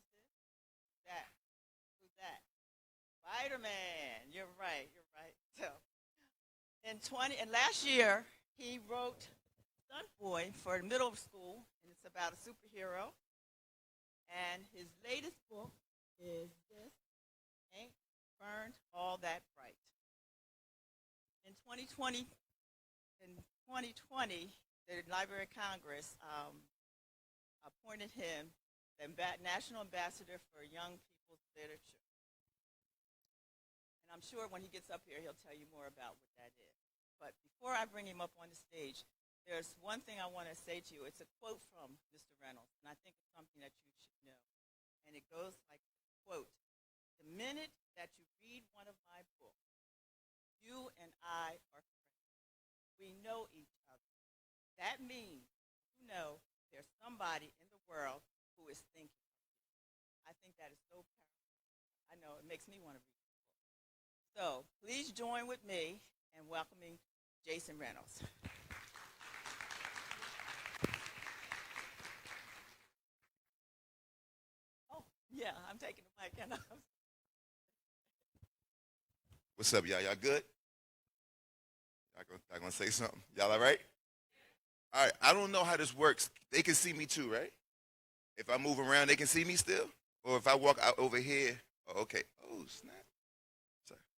pronounce this? That. Who's that? Spider-Man. You're right. You're right. So, and last year he wrote Stunt Boy for middle school, and it's about a superhero. And his latest book is this: Ain't Burned All That Bright. In 2020, the Library of Congress appointed him the National Ambassador for Young People's Literature. And I'm sure when he gets up here, he'll tell you more about what that is. But before I bring him up on the stage, there's one thing I want to say to you. It's a quote from Mr. Reynolds, and I think it's something that you should know. And it goes like this, quote, "The minute that you read one of my books, you and I are friends. We know each other. That means you know there's somebody in the world who is thinking of you." I think that is so powerful. I know it makes me want to read the book. So please join with me in welcoming Jason Reynolds. Oh, yeah, I'm taking the mic. And What's up, y'all? Y'all good? Y'all gonna say something? Y'all all right? All right. I don't know how this works. They can see me too, right? If I move around, they can see me still? Or if I walk out over here, oh, okay. Oh, snap.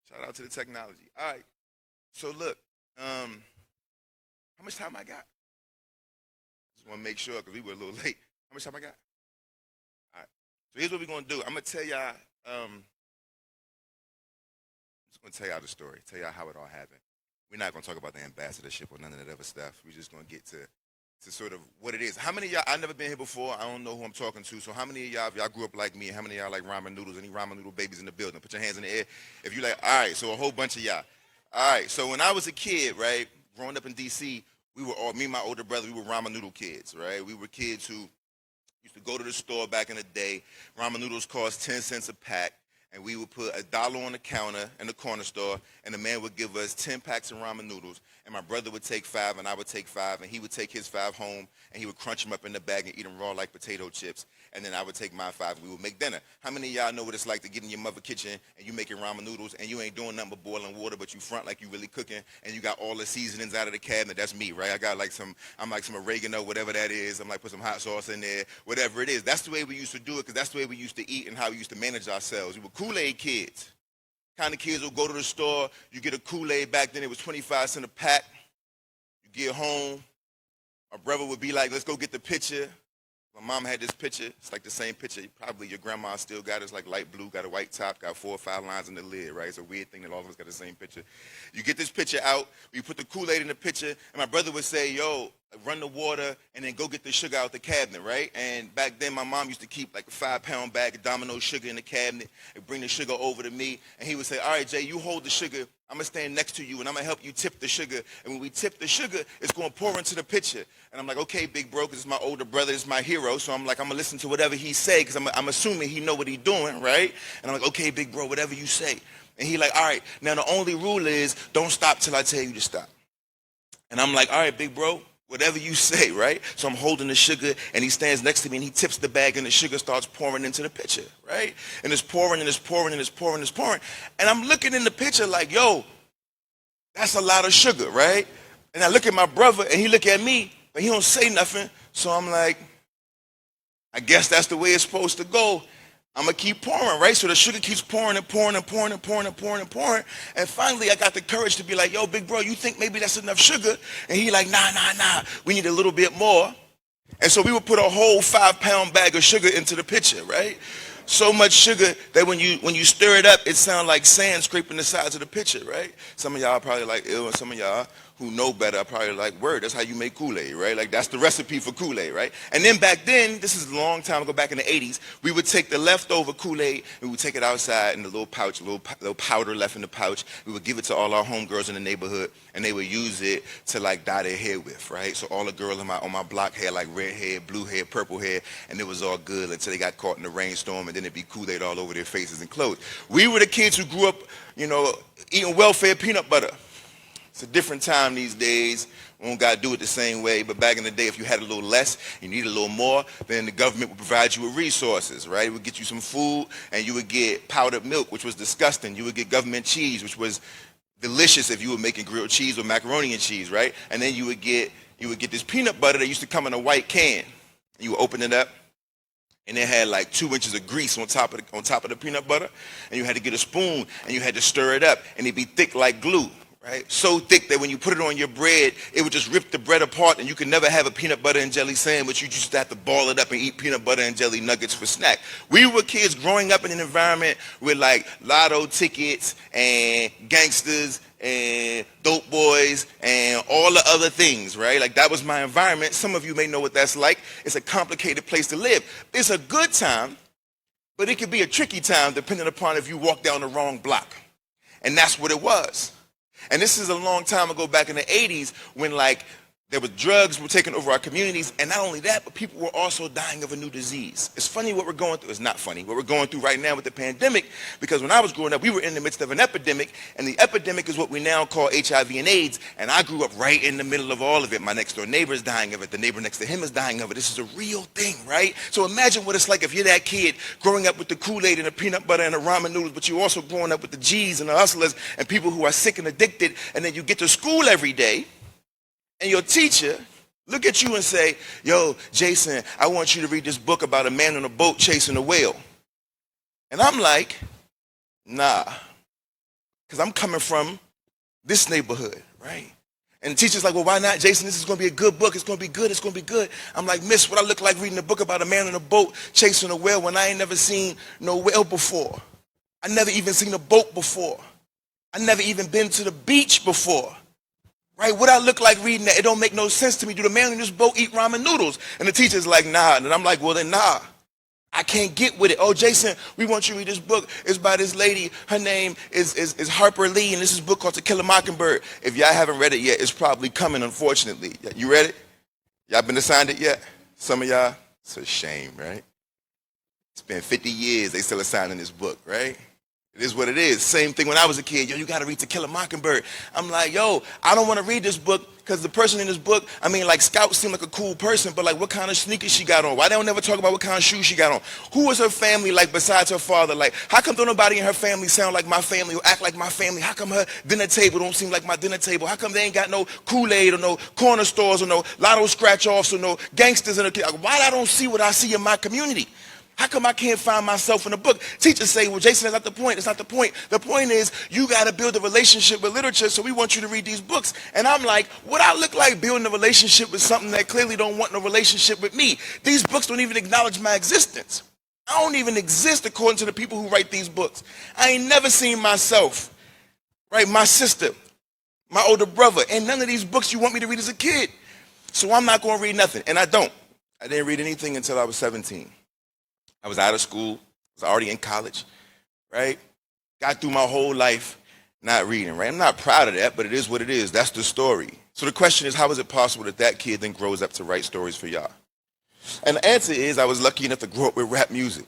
Shout out to the technology. All right. So look, how much time I got? Just want to make sure because we were a little late. How much time I got? All right. So here's what we're gonna do. I'm gonna tell y'all. I'm just gonna tell y'all the story. Tell y'all how it all happened. We're not gonna talk about the ambassadorship or none of that other stuff. We're just gonna get to sort of what it is. How many of y'all? I've never been here before. I don't know who I'm talking to. So how many of y'all, if y'all grew up like me, how many of y'all like ramen noodles? Any ramen noodle babies in the building? Put your hands in the air. If you like, all right. So a whole bunch of y'all. All right. So when I was a kid, right, growing up in D.C., we were all, me and my older brother, we were ramen noodle kids, right? We were kids who used to go to the store back in the day. Ramen noodles cost 10 cents a pack. And we would put $1 on the counter in the corner store, and the man would give us 10 packs of ramen noodles, and my brother would take 5, and I would take 5, and he would take his 5 home, and he would crunch them up in the bag and eat them raw like potato chips, and then I would take my 5, and we would make dinner. How many of y'all know what it's like to get in your mother's kitchen, and you making ramen noodles, and you ain't doing nothing but boiling water, but you front like you really cooking, and you got all the seasonings out of the cabinet? That's me, right? I got like I'm like some oregano, whatever that is. I'm like, put some hot sauce in there, whatever it is. That's the way we used to do it, because that's the way we used to eat and how we used to manage ourselves. We were Kool-Aid kids. Kind of kids will go to the store, you get a Kool-Aid. Back then it was 25 cents a pack. You get home, my brother would be like, let's go get the pitcher. My mom had this pitcher. It's like the same pitcher. Probably your grandma still got it. It's like light blue, got a white top, got 4 or 5 lines in the lid, right? It's a weird thing that all of us got the same pitcher. You get this pitcher out, you put the Kool-Aid in the pitcher, and my brother would say, yo, run the water and then go get the sugar out the cabinet, right? And back then my mom used to keep like a 5-pound bag of Domino sugar in the cabinet and bring the sugar over to me. And he would say, all right, Jay, you hold the sugar. I'm going to stand next to you, and I'm going to help you tip the sugar. And when we tip the sugar, it's going to pour into the pitcher. And I'm like, okay, big bro, because it's my older brother, it's my hero. So I'm like, I'm going to listen to whatever he say, because I'm assuming he know what he doing, right? And I'm like, okay, big bro, whatever you say. And he like, all right, now the only rule is don't stop till I tell you to stop. And I'm like, all right, big bro, whatever you say, right? So I'm holding the sugar, and he stands next to me, and he tips the bag, and the sugar starts pouring into the pitcher, right? And it's pouring, and it's pouring, and it's pouring, and it's pouring. And I'm looking in the pitcher like, yo, that's a lot of sugar, right? And I look at my brother, and he look at me, but he don't say nothing. So I'm like, I guess that's the way it's supposed to go. I'm going to keep pouring, right? So the sugar keeps pouring and pouring and pouring and pouring and pouring and pouring. And finally, I got the courage to be like, yo, big bro, you think maybe that's enough sugar? And he like, nah. We need a little bit more. And so we would put a whole 5-pound bag of sugar into the pitcher, right? So much sugar that when you stir it up, it sounds like sand scraping the sides of the pitcher, right? Some of y'all are probably like, ew, and some of y'all who know better are probably like, word, that's how you make Kool-Aid, right? Like, that's the recipe for Kool-Aid, right? And then back then, this is a long time ago, back in the 80s, we would take the leftover Kool-Aid, and we would take it outside in the little pouch, little powder left in the pouch. We would give it to all our homegirls in the neighborhood, and they would use it to, like, dye their hair with, right? So all the girls on my block had, like, red hair, blue hair, purple hair, and it was all good until they got caught in the rainstorm, and then it'd be Kool-Aid all over their faces and clothes. We were the kids who grew up, eating welfare peanut butter. It's a different time these days. We don't got to do it the same way. But back in the day, if you had a little less, you need a little more, then the government would provide you with resources, right? It would get you some food, and you would get powdered milk, which was disgusting. You would get government cheese, which was delicious if you were making grilled cheese or macaroni and cheese, right? And then you would get this peanut butter that used to come in a white can. You would open it up, and it had like 2 inches of grease on top of the peanut butter, and you had to get a spoon, and you had to stir it up, and it'd be thick like glue, right? So thick that when you put it on your bread, it would just rip the bread apart, and you could never have a peanut butter and jelly sandwich. You just have to ball it up and eat peanut butter and jelly nuggets for snack. We were kids growing up in an environment with like lotto tickets and gangsters and dope boys and all the other things, right? Like that was my environment. Some of you may know what that's like. It's a complicated place to live. It's a good time, but it could be a tricky time depending upon if you walk down the wrong block. And that's what it was. And this is a long time ago, back in the 80s, when like there was drugs were taking over our communities, and not only that, but people were also dying of a new disease. It's funny what we're going through. It's not funny what we're going through right now with the pandemic, because when I was growing up, we were in the midst of an epidemic, and the epidemic is what we now call HIV and AIDS, and I grew up right in the middle of all of it. My next door neighbor is dying of it. The neighbor next to him is dying of it. This is a real thing, right? So imagine what it's like if you're that kid growing up with the Kool-Aid and the peanut butter and the ramen noodles, but you're also growing up with the G's and the hustlers and people who are sick and addicted, and then you get to school every day, and your teacher look at you and say, yo, Jason, I want you to read this book about a man on a boat chasing a whale. And I'm like, nah, because I'm coming from this neighborhood, right? And the teacher's like, well, why not, Jason? This is going to be a good book. It's going to be good. It's going to be good. I'm like, miss, what I look like reading a book about a man on a boat chasing a whale when I ain't never seen no whale before. I never even seen a boat before. I never even been to the beach before. Right? What I look like reading that, it don't make no sense to me. Do the man in this boat eat ramen noodles? And the teacher's like, nah. And I'm like, well, then nah. I can't get with it. Oh, Jason, we want you to read this book. It's by this lady. Her name is Harper Lee, and this is a book called To Kill a Mockingbird. If y'all haven't read it yet, it's probably coming, unfortunately. You read it? Y'all been assigned it yet? Some of y'all? It's a shame, right? It's been 50 years. They still assigning this book, right? It is what it is. Same thing when I was a kid. Yo, you got to read To Kill a Mockingbird. I'm like, yo, I don't want to read this book because the person in this book, I mean, like, Scout seemed like a cool person, but, like, what kind of sneakers she got on? Why they don't never talk about what kind of shoes she got on? Who was her family like besides her father? Like, how come don't nobody in her family sound like my family or act like my family? How come her dinner table don't seem like my dinner table? How come they ain't got no Kool-Aid or no corner stores or no lotto scratch-offs or no gangsters in the kid? Why I don't see what I see in my community? How come I can't find myself in a book? Teachers say, well, Jason, that's not the point. It's not the point. The point is you got to build a relationship with literature, so we want you to read these books. And I'm like, what I look like building a relationship with something that clearly don't want no relationship with me? These books don't even acknowledge my existence. I don't even exist according to the people who write these books. I ain't never seen myself, right? My sister, my older brother, and none of these books you want me to read as a kid. So I'm not going to read nothing, and I don't. I didn't read anything until I was 17. I was out of school, was already in college, right? Got through my whole life not reading, right? I'm not proud of that, but it is what it is. That's the story. So the question is, how is it possible that that kid then grows up to write stories for y'all? And the answer is, I was lucky enough to grow up with rap music.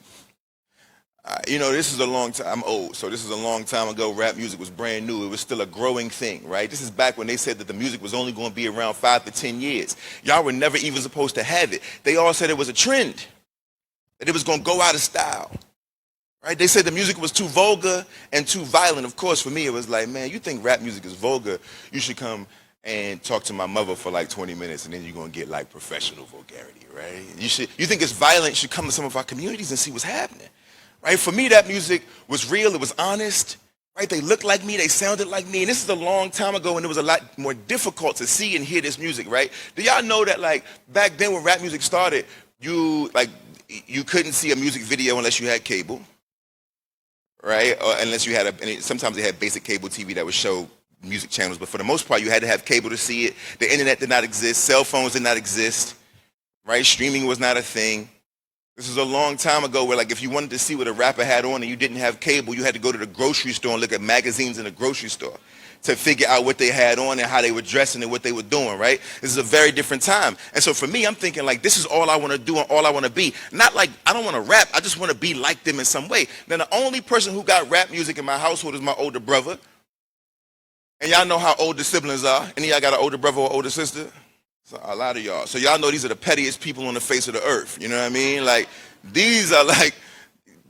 This is a long time, I'm old, so this is a long time ago. Rap music was brand new. It was still a growing thing, right? This is back when they said that the music was only going to be around 5 to 10 years. Y'all were never even supposed to have it. They all said it was a trend, that it was going to go out of style, right? They said the music was too vulgar and too violent. Of course, for me, it was like, man, you think rap music is vulgar, you should come and talk to my mother for like 20 minutes, and then you're going to get like professional vulgarity, right? You think it's violent, you should come to some of our communities and see what's happening, right? For me, that music was real, it was honest, right? They looked like me, they sounded like me, and this is a long time ago, and it was a lot more difficult to see and hear this music, right? Do y'all know that, like, back then when rap music started, you couldn't see a music video unless you had cable, right? Or unless you had sometimes they had basic cable TV that would show music channels, but for the most part, you had to have cable to see it. The internet did not exist. Cell phones did not exist, right? Streaming was not a thing. This is a long time ago where, like, if you wanted to see what a rapper had on and you didn't have cable, you had to go to the grocery store and look at magazines in the grocery store to figure out what they had on and how they were dressing and what they were doing, right? This is a very different time. And so for me, I'm thinking, like, this is all I want to do and all I want to be. Not like, I don't want to rap, I just want to be like them in some way. Now, the only person who got rap music in my household is my older brother. And y'all know how old the siblings are. Any of y'all got an older brother or older sister? So a lot of y'all. So y'all know these are the pettiest people on the face of the earth. You know what I mean? Like, these are like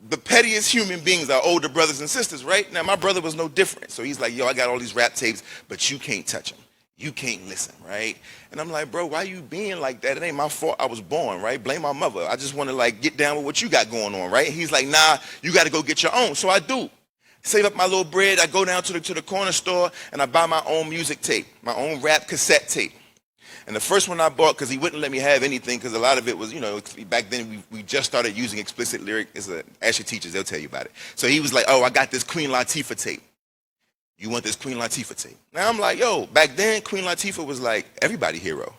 the pettiest human beings, are older brothers and sisters, right? Now, my brother was no different. So he's like, yo, I got all these rap tapes, but you can't touch them. You can't listen, right? And I'm like, bro, why you being like that? It ain't my fault I was born, right? Blame my mother. I just want to, like, get down with what you got going on, right? He's like, nah, you got to go get your own. So I do. Save up my little bread. I go down to the corner store, and I buy my own music tape, my own rap cassette tape. And the first one I bought, because he wouldn't let me have anything, because a lot of it was, you know, back then we just started using explicit lyric. Ask your teachers, they'll tell you about it. So he was like, oh, I got this Queen Latifah tape. You want this Queen Latifah tape? Now I'm like, yo, back then, Queen Latifah was like everybody hero.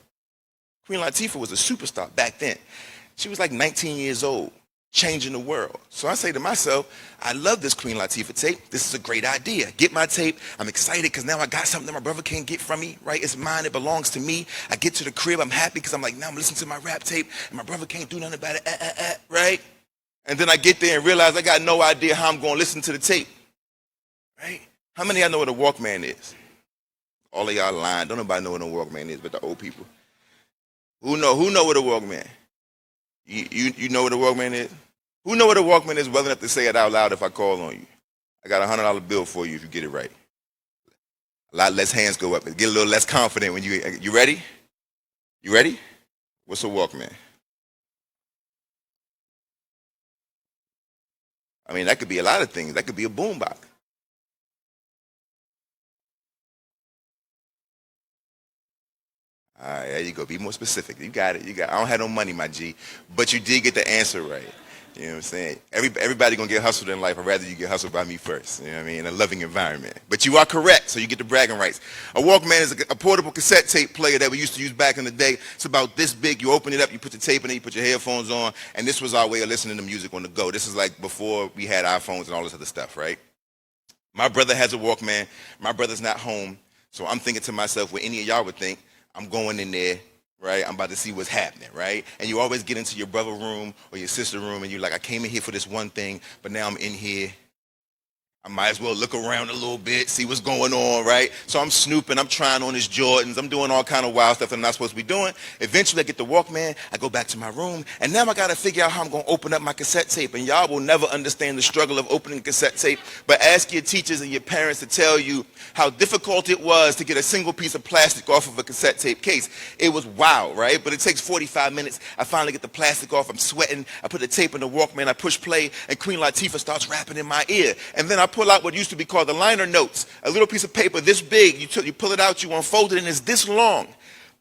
Queen Latifah was a superstar back then. She was like 19 years old, changing the world. So I say to myself, I love this Queen Latifah tape. This is a great idea. Get my tape. I'm excited because now I got something that my brother can't get from me, right? It's mine. It belongs to me. I get to the crib. I'm happy because I'm like, now I'm listening to my rap tape and my brother can't do nothing about it, right? And then I get there and realize I got no idea how I'm going to listen to the tape, right? How many of y'all know what a Walkman is? All of y'all lying. Don't nobody know what a Walkman is but the old people. Who know what a Walkman? You know what a Walkman is? Who know what a Walkman is well enough to say it out loud if I call on you? I got a $100 bill for you if you get it right. A lot less hands go up. Get a little less confident when you ready? You ready? What's a Walkman? I mean, that could be a lot of things. That could be a boombox. All right, there you go. Be more specific. You got it. I don't have no money, my G, but you did get the answer right. You know what I'm saying? Everybody gonna get hustled in life. I'd rather you get hustled by me first. You know what I mean? In a loving environment. But you are correct, so you get the bragging rights. A Walkman is a portable cassette tape player that we used to use back in the day. It's about this big. You open it up, you put the tape in it, you put your headphones on, and this was our way of listening to music on the go. This is like before we had iPhones and all this other stuff, right? My brother has a Walkman. My brother's not home, so I'm thinking to myself, what any of y'all would think, I'm going in there, right? I'm about to see what's happening, right? And you always get into your brother room or your sister room and you're like, I came in here for this one thing, but now I'm in here. I might as well look around a little bit, see what's going on, right? So I'm snooping, I'm trying on his Jordans, I'm doing all kind of wild stuff that I'm not supposed to be doing. Eventually I get the Walkman, I go back to my room, and now I gotta figure out how I'm gonna open up my cassette tape. And y'all will never understand the struggle of opening a cassette tape, but ask your teachers and your parents to tell you how difficult it was to get a single piece of plastic off of a cassette tape case. It was wild, right? But it takes 45 minutes. I finally get the plastic off, I'm sweating, I put the tape in the Walkman, I push play, and Queen Latifah starts rapping in my ear. And then I pull out what used to be called the liner notes, a little piece of paper this big. You pull it out, you unfold it, and it's this long.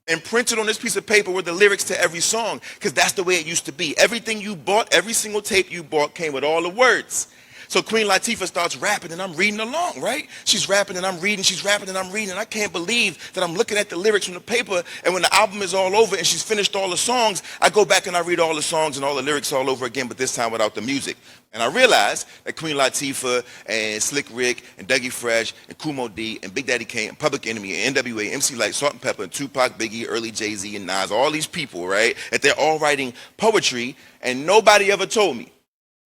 And printed on this piece of paper were the lyrics to every song, because that's the way it used to be. Everything you bought, every single tape you bought came with all the words. So Queen Latifah starts rapping, and I'm reading along, right? She's rapping, and I'm reading, she's rapping, and I'm reading, and I can't believe that I'm looking at the lyrics from the paper, and when the album is all over and she's finished all the songs, I go back and I read all the songs and all the lyrics all over again, but this time without the music. And I realized that Queen Latifah and Slick Rick and Dougie Fresh and Kumo D and Big Daddy Kane and Public Enemy and NWA, MC Lyte, Salt and Pepper and Tupac, Biggie, early Jay-Z and Nas, all these people, right, that they're all writing poetry, and nobody ever told me.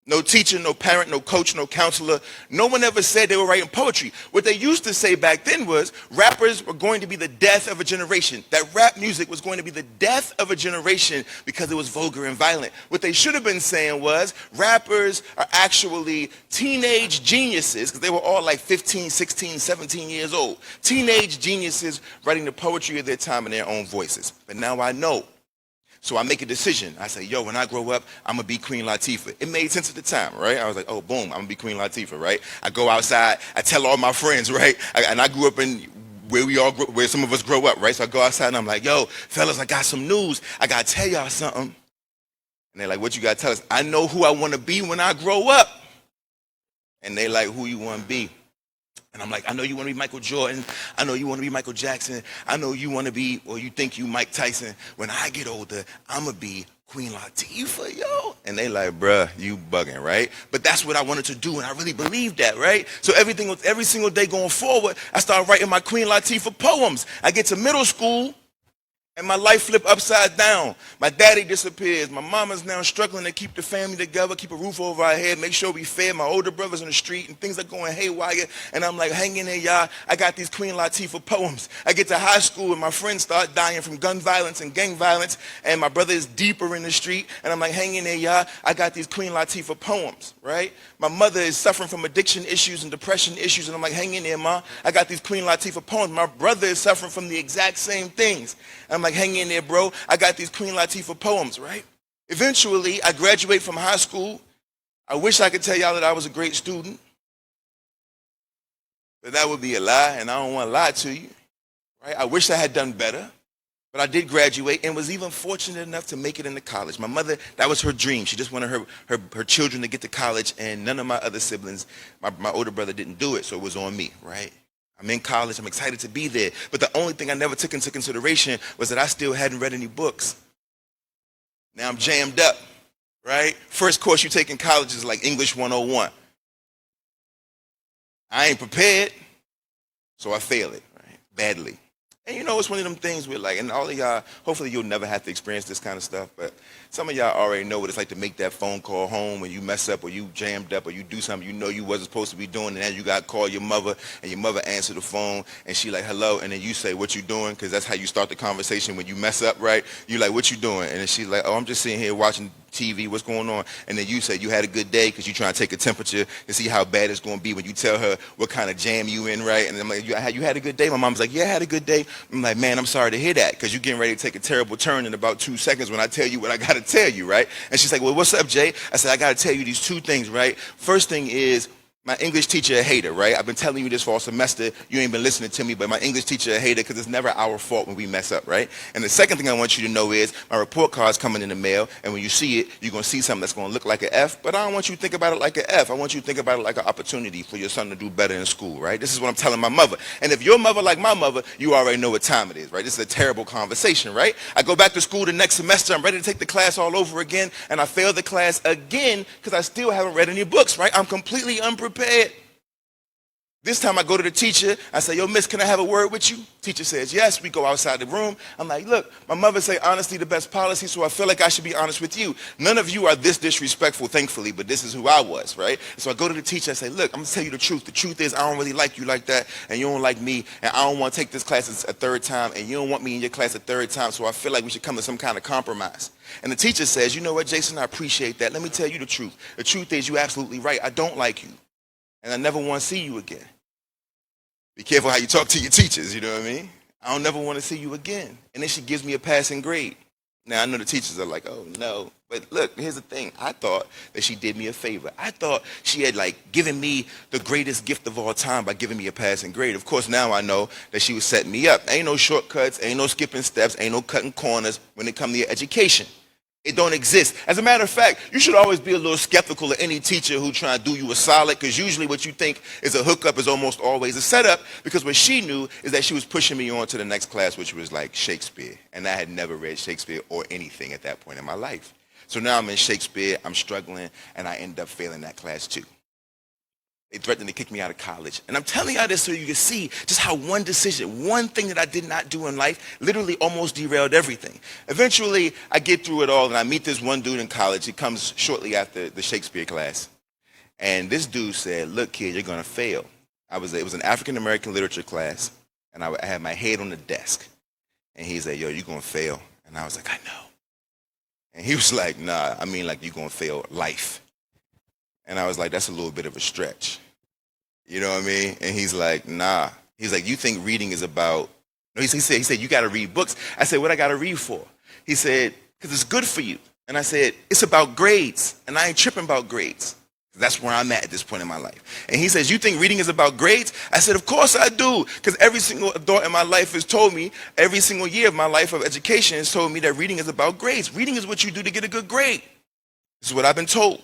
No teacher, no parent, no coach, no counselor. No one ever said they were writing poetry. What they used to say back then was rappers were going to be the death of a generation. That rap music was going to be the death of a generation because it was vulgar and violent. What they should have been saying was rappers are actually teenage geniuses, because they were all like 15, 16, 17 years old. Teenage geniuses writing the poetry of their time in their own voices. But now I know. So I make a decision. I say, yo, when I grow up, I'm going to be Queen Latifah. It made sense at the time, right? I was like, oh, boom, I'm going to be Queen Latifah, right? I go outside. I tell all my friends, right? And I grew up in where some of us grow up, right? So I go outside and I'm like, yo, fellas, I got some news. I got to tell y'all something. And they're like, what you got to tell us? I know who I want to be when I grow up. And they like, who you want to be? And I'm like, I know you want to be Michael Jordan. I know you want to be Michael Jackson. I know you want to be, or you think you Mike Tyson. When I get older, I'm going to be Queen Latifah, yo. And they like, bruh, you bugging, right? But that's what I wanted to do, and I really believed that, right? So every single day going forward, I started writing my Queen Latifah poems. I get to middle school, And my life flipped upside down. My daddy disappears. My mama's now struggling to keep the family together, keep a roof over our head, make sure we fed. My older brother's in the street, and things are going haywire. And I'm like, hang in there, y'all. I got these Queen Latifah poems. I get to high school, and my friends start dying from gun violence and gang violence. And my brother is deeper in the street. And I'm like, hang in there, y'all. I got these Queen Latifah poems, right? My mother is suffering from addiction issues and depression issues. And I'm like, hang in there, Ma. I got these Queen Latifah poems. My brother is suffering from the exact same things. And I'm like, hang in there, bro. I got these Queen Latifah poems, right? Eventually, I graduate from high school. I wish I could tell y'all that I was a great student. But that would be a lie, and I don't want to lie to you, right? I wish I had done better. But I did graduate and was even fortunate enough to make it into college. My mother, that was her dream. She just wanted her children to get to college, and none of my other siblings, my older brother didn't do it, so it was on me, right? I'm in college. I'm excited to be there. But the only thing I never took into consideration was that I still hadn't read any books. Now I'm jammed up, right? First course you take in college is like English 101. I ain't prepared, so I fail it, right? Badly. And you know, it's one of them things where like, and all of y'all, hopefully you'll never have to experience this kind of stuff, but some of y'all already know what it's like to make that phone call home when you mess up or you jammed up or you do something you know you wasn't supposed to be doing, and then you got to call your mother, and your mother answer the phone, and she like, hello, and then you say, what you doing? Because that's how you start the conversation when you mess up, right? You like, what you doing? And then she's like, oh, I'm just sitting here watching TV, what's going on? And then you say you had a good day because you're trying to take a temperature to see how bad it's going to be when you tell her what kind of jam you in, right? And I'm like, you had a good day? My mom's like, yeah, I had a good day. I'm like, man, I'm sorry to hear that because you're getting ready to take a terrible turn in about 2 seconds when I tell you what I got to tell you, right? And she's like, well, what's up, Jay? I said, I got to tell you these 2 things, right? First thing is, my English teacher a hater, right? I've been telling you this for a semester. You ain't been listening to me, but my English teacher a hater because it's never our fault when we mess up, right? And the second thing I want you to know is my report card's coming in the mail, and when you see it, you're going to see something that's going to look like an F, but I don't want you to think about it like an F. I want you to think about it like an opportunity for your son to do better in school, right? This is what I'm telling my mother. And if your mother like my mother, you already know what time it is, right? This is a terrible conversation, right? I go back to school the next semester. I'm ready to take the class all over again, and I fail the class again because I still haven't read any books, right? I'm completely unprepared. This time I go to the teacher. I say, yo, miss, can I have a word with you? Teacher says, yes. We go outside the room. I'm like, look, my mother say honesty the best policy, so I feel like I should be honest with you. None of you are this disrespectful, thankfully, but this is who I was, right? So I go to the teacher. I say, look, I'm going to tell you the truth. The truth is I don't really like you like that, and you don't like me, and I don't want to take this class a third time, and you don't want me in your class a third time, so I feel like we should come to some kind of compromise. And the teacher says, you know what, Jason, I appreciate that. Let me tell you the truth. The truth is you're absolutely right. I don't like you, and I never want to see you again. Be careful how you talk to your teachers, you know what I mean? I don't never want to see you again. And then she gives me a passing grade. Now, I know the teachers are like, oh, no. But look, here's the thing. I thought that she did me a favor. I thought she had, like, given me the greatest gift of all time by giving me a passing grade. Of course, now I know that she was setting me up. Ain't no shortcuts, ain't no skipping steps, ain't no cutting corners when it comes to your education. It don't exist. As a matter of fact, you should always be a little skeptical of any teacher who try to do you a solid, because usually what you think is a hookup is almost always a setup, because what she knew is that she was pushing me on to the next class, which was like Shakespeare. And I had never read Shakespeare or anything at that point in my life. So now I'm in Shakespeare, I'm struggling, and I end up failing that class too. They threatened to kick me out of college. And I'm telling y'all this so you can see just how one decision, one thing that I did not do in life literally almost derailed everything. Eventually, I get through it all, and I meet this one dude in college. He comes shortly after the Shakespeare class. And this dude said, look, kid, you're going to fail. It was an African-American literature class, and I had my head on the desk. And he said, yo, you're going to fail. And I was like, I know. And he was like, nah, I mean like you're going to fail life. And I was like, that's a little bit of a stretch. You know what I mean? And he's like, nah. He's like, you think reading is about... No, he said, you got to read books. I said, what I got to read for? He said, because it's good for you. And I said, it's about grades. And I ain't tripping about grades. That's where I'm at this point in my life. And he says, you think reading is about grades? I said, of course I do. Because every single adult in my life has told me, every single year of my life of education has told me that reading is about grades. Reading is what you do to get a good grade. This is what I've been told.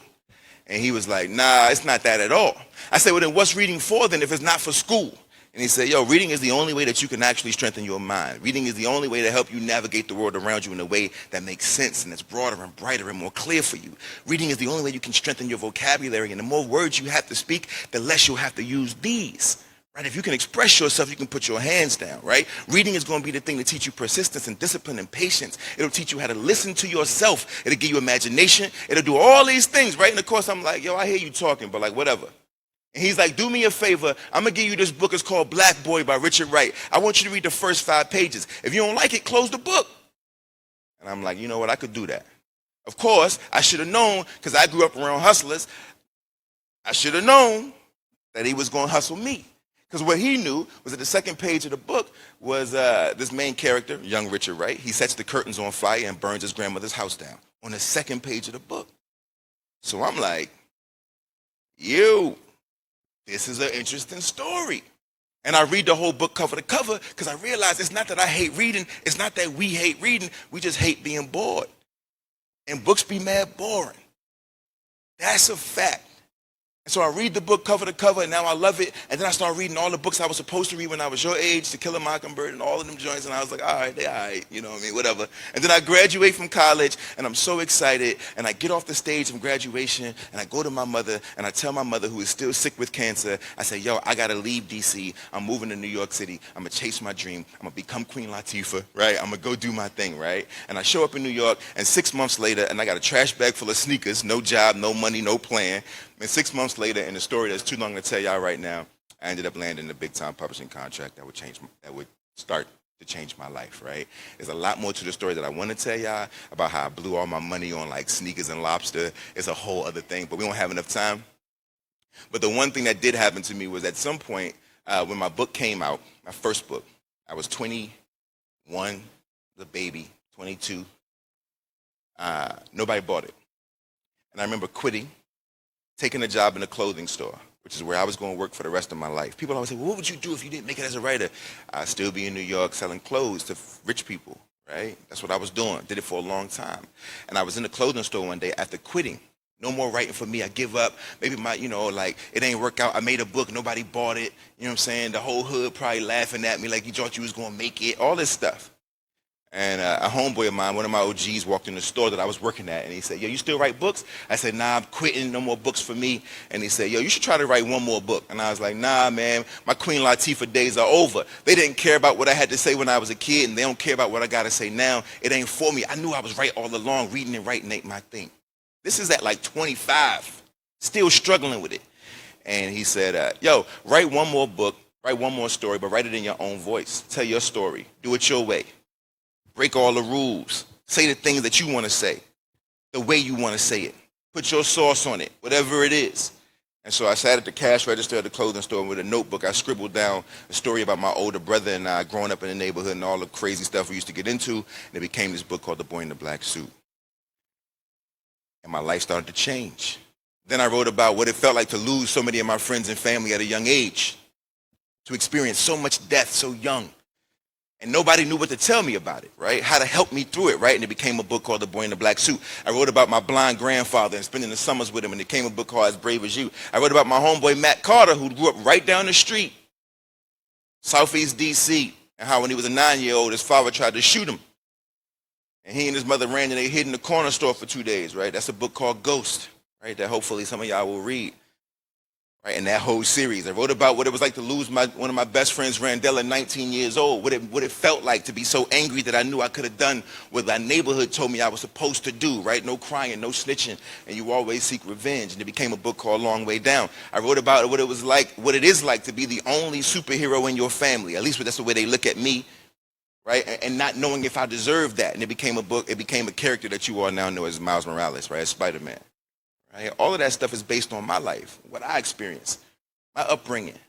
And he was like, nah, it's not that at all. I said, well, then what's reading for then if it's not for school? And he said, yo, reading is the only way that you can actually strengthen your mind. Reading is the only way to help you navigate the world around you in a way that makes sense and that's broader and brighter and more clear for you. Reading is the only way you can strengthen your vocabulary. And the more words you have to speak, the less you'll have to use these. Right? If you can express yourself, you can put your hands down, right? Reading is going to be the thing to teach you persistence and discipline and patience. It'll teach you how to listen to yourself. It'll give you imagination. It'll do all these things, right? And of course, I'm like, yo, I hear you talking, but like, whatever. And he's like, do me a favor. I'm going to give you this book. It's called Black Boy by Richard Wright. I want you to read the first 5 pages. If you don't like it, close the book. And I'm like, you know what? I could do that. Of course, I should have known, because I grew up around hustlers. I should have known that he was going to hustle me. Because what he knew was that the second page of the book was this main character, young Richard Wright. He sets the curtains on fire and burns his grandmother's house down on the second page of the book. So I'm like, yo, this is an interesting story. And I read the whole book cover to cover because I realize it's not that I hate reading. It's not that we hate reading. We just hate being bored. And books be mad boring. That's a fact. And so I read the book cover to cover, and now I love it. And then I start reading all the books I was supposed to read when I was your age, To Kill a Mockingbird, and all of them joints. And I was like, all right, they all right, you know what I mean, whatever. And then I graduate from college, and I'm so excited. And I get off the stage from graduation, and I go to my mother, and I tell my mother, who is still sick with cancer, I say, yo, I got to leave D.C. I'm moving to New York City. I'm going to chase my dream. I'm going to become Queen Latifah, right? I'm going to go do my thing, right? And I show up in New York, and 6 months later, and I got a trash bag full of sneakers, no job, no money, no plan. And 6 months later, in the story that's too long to tell y'all right now, I ended up landing a big-time publishing contract that would start to change my life, right? There's a lot more to the story that I want to tell y'all about how I blew all my money on like sneakers and lobster. It's a whole other thing, but we don't have enough time. But the one thing that did happen to me was at some point when my book came out, my first book, I was 21, the baby, 22. Nobody bought it. And I remember quitting, taking a job in a clothing store, which is where I was going to work for the rest of my life. People always say, well, what would you do if you didn't make it as a writer? I'd still be in New York selling clothes to rich people, right? That's what I was doing. Did it for a long time. And I was in the clothing store one day after quitting. No more writing for me. I give up. Maybe it ain't work out. I made a book. Nobody bought it. You know what I'm saying? The whole hood probably laughing at me like you thought you was going to make it. All this stuff. And a homeboy of mine, one of my OGs, walked in the store that I was working at, and he said, yo, you still write books? I said, nah, I'm quitting, no more books for me. And he said, yo, you should try to write one more book. And I was like, nah, man, my Queen Latifah days are over. They didn't care about what I had to say when I was a kid, and they don't care about what I got to say now. It ain't for me. I knew I was right all along. Reading and writing ain't my thing. This is at like 25, still struggling with it. And he said, yo, write one more book, write one more story, but write it in your own voice. Tell your story. Do it your way. Break all the rules. Say the things that you want to say, the way you want to say it. Put your sauce on it, whatever it is. And so I sat at the cash register at the clothing store with a notebook. I scribbled down a story about my older brother and I growing up in the neighborhood and all the crazy stuff we used to get into. And it became this book called The Boy in the Black Suit. And my life started to change. Then I wrote about what it felt like to lose so many of my friends and family at a young age, to experience so much death so young. And nobody knew what to tell me about it, right? How to help me through it, right? And it became a book called The Boy in the Black Suit. I wrote about my blind grandfather and spending the summers with him, and it became a book called As Brave as You. I wrote about my homeboy Matt Carter, who grew up right down the street, Southeast D.C., and how when he was a 9-year-old, his father tried to shoot him. And he and his mother ran and they hid in the corner store for 2 days, right? That's a book called Ghost, right? That hopefully some of y'all will read. Right, and that whole series. I wrote about what it was like to lose one of my best friends, Randella, 19 years old. What it felt like to be so angry that I knew I could have done what my neighborhood told me I was supposed to do, right? No crying, no snitching, and you always seek revenge. And it became a book called Long Way Down. I wrote about what it is like to be the only superhero in your family. At least that's the way they look at me, right? And not knowing if I deserved that. And it became a book, it became a character that you all now know as Miles Morales, right? As Spider-Man. Right? All of that stuff is based on my life, what I experienced, my upbringing.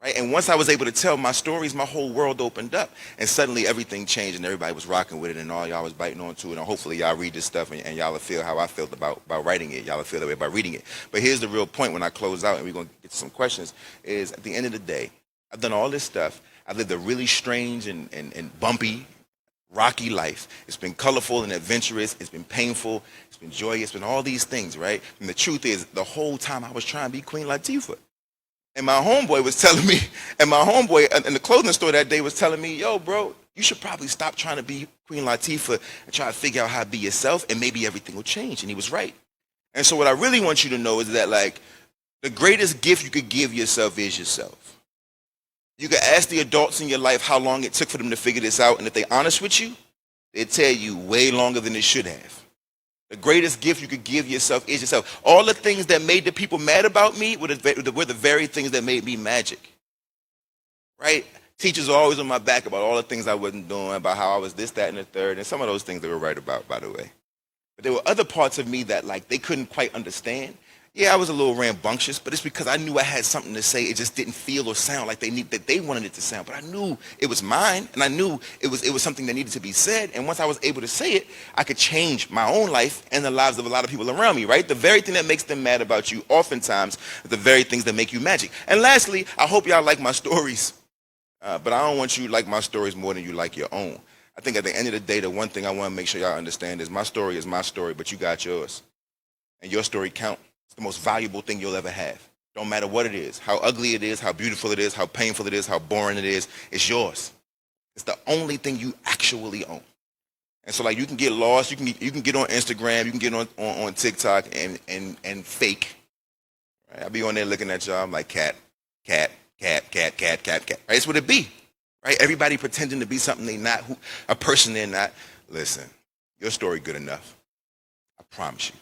Right? And once I was able to tell my stories, my whole world opened up. And suddenly everything changed and everybody was rocking with it and all y'all was biting onto it. And hopefully y'all read this stuff and y'all will feel how I felt about writing it. Y'all will feel that way about reading it. But here's the real point when I close out and we're going to get to some questions is at the end of the day, I've done all this stuff. I've lived a really strange and bumpy, rocky life. It's been colorful and adventurous. It's been painful. It's been joyous. It's been all these things, right? And the truth is, the whole time I was trying to be Queen Latifah. And my homeboy was telling me, and my homeboy in the clothing store that day was telling me, yo, bro, you should probably stop trying to be Queen Latifah and try to figure out how to be yourself, and maybe everything will change. And he was right. And so what I really want you to know is that, like, the greatest gift you could give yourself is yourself. You can ask the adults in your life how long it took for them to figure this out, and if they're honest with you, they tell you way longer than it should have. The greatest gift you could give yourself is yourself. All the things that made the people mad about me were the very things that made me magic. Right? Teachers are always on my back about all the things I wasn't doing, about how I was this, that, and the third, and some of those things they were right about, by the way. But there were other parts of me that they couldn't quite understand. Yeah, I was a little rambunctious, but it's because I knew I had something to say. It just didn't feel or sound like that they wanted it to sound. But I knew it was mine, and I knew it was something that needed to be said. And once I was able to say it, I could change my own life and the lives of a lot of people around me, right? The very thing that makes them mad about you oftentimes are the very things that make you magic. And lastly, I hope y'all like my stories. But I don't want you to like my stories more than you like your own. I think at the end of the day, the one thing I want to make sure y'all understand is my story is my story, but you got yours. And your story counts. It's the most valuable thing you'll ever have. Don't matter what it is, how ugly it is, how beautiful it is, how painful it is, how boring it is, it's yours. It's the only thing you actually own. And so you can get lost, you can get on Instagram, you can get on TikTok and fake. Right? I'll be on there looking at y'all, I'm like cat. Right? That's what it be. Right? Everybody pretending to be something they not, a person they're not. Listen, your story good enough. I promise you.